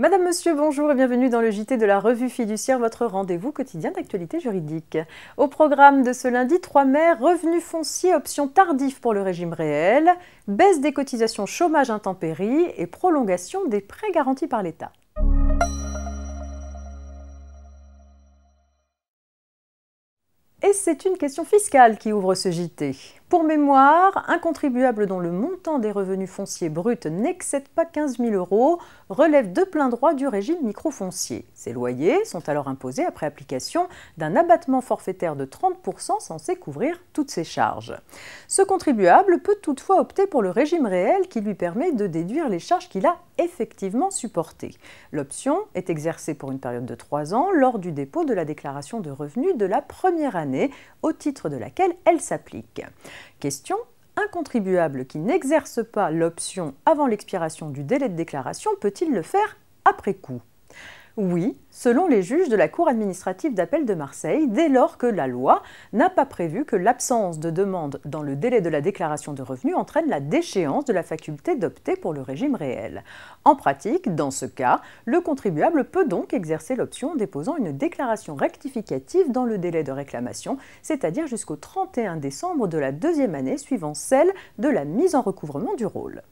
Madame, Monsieur, bonjour et bienvenue dans le JT de la Revue Fiduciaire, votre rendez-vous quotidien d'actualité juridique. Au programme de ce lundi 3 mai, revenus fonciers, options tardives pour le régime réel, baisse des cotisations chômage intempéries et prolongation des prêts garantis par l'État. Et c'est une question fiscale qui ouvre ce JT. Pour mémoire, un contribuable dont le montant des revenus fonciers bruts n'excède pas 15 000 € relève de plein droit du régime microfoncier. Ces loyers sont alors imposés après application d'un abattement forfaitaire de 30 % censé couvrir toutes ses charges. Ce contribuable peut toutefois opter pour le régime réel qui lui permet de déduire les charges qu'il a effectivement supportées. L'option est exercée pour une période de 3 ans lors du dépôt de la déclaration de revenus de la première année au titre de laquelle elle s'applique. Question: un contribuable qui n'exerce pas l'option avant l'expiration du délai de déclaration peut-il le faire après coup? Oui, selon les juges de la Cour administrative d'appel de Marseille, dès lors que la loi n'a pas prévu que l'absence de demande dans le délai de la déclaration de revenus entraîne la déchéance de la faculté d'opter pour le régime réel. En pratique, dans ce cas, le contribuable peut donc exercer l'option en déposant une déclaration rectificative dans le délai de réclamation, c'est-à-dire jusqu'au 31 décembre de la deuxième année suivant celle de la mise en recouvrement du rôle.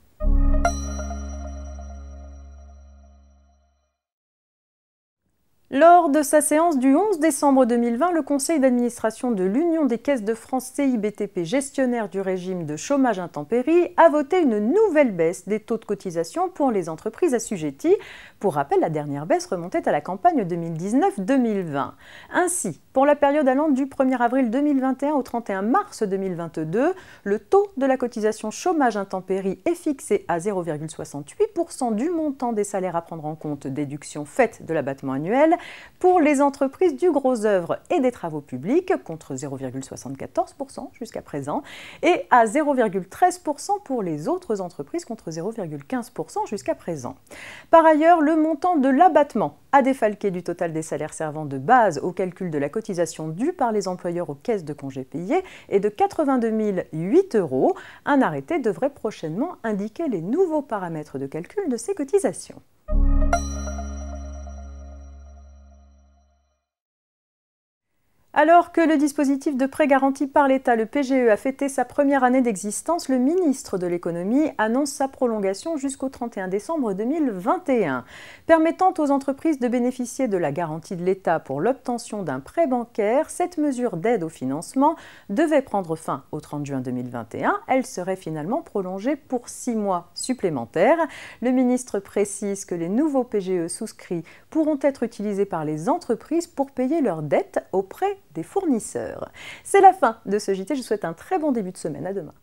Lors de sa séance du 11 décembre 2020, le conseil d'administration de l'Union des caisses de France CIBTP, gestionnaire du régime de chômage intempéries, a voté une nouvelle baisse des taux de cotisation pour les entreprises assujetties. Pour rappel, la dernière baisse remontait à la campagne 2019-2020. Ainsi, pour la période allant du 1er avril 2021 au 31 mars 2022, le taux de la cotisation chômage intempéries est fixé à 0,68 % du montant des salaires à prendre en compte, déduction faite de l'abattement annuel, pour les entreprises du gros œuvre et des travaux publics, contre 0,74 % jusqu'à présent, et à 0,13 % pour les autres entreprises, contre 0,15 % jusqu'à présent. Par ailleurs, le montant de l'abattement à défalquer du total des salaires servant de base au calcul de la cotisation due par les employeurs aux caisses de congés payés est de 82 008 €. Un arrêté devrait prochainement indiquer les nouveaux paramètres de calcul de ces cotisations. Alors que le dispositif de prêt garanti par l'État, le PGE, a fêté sa première année d'existence, le ministre de l'Économie annonce sa prolongation jusqu'au 31 décembre 2021. Permettant aux entreprises de bénéficier de la garantie de l'État pour l'obtention d'un prêt bancaire, cette mesure d'aide au financement devait prendre fin au 30 juin 2021. Elle serait finalement prolongée pour 6 mois supplémentaires. Le ministre précise que les nouveaux PGE souscrits pourront être utilisés par les entreprises pour payer leurs dettes auprès des fournisseurs. C'est la fin de ce JT, je vous souhaite un très bon début de semaine, à demain.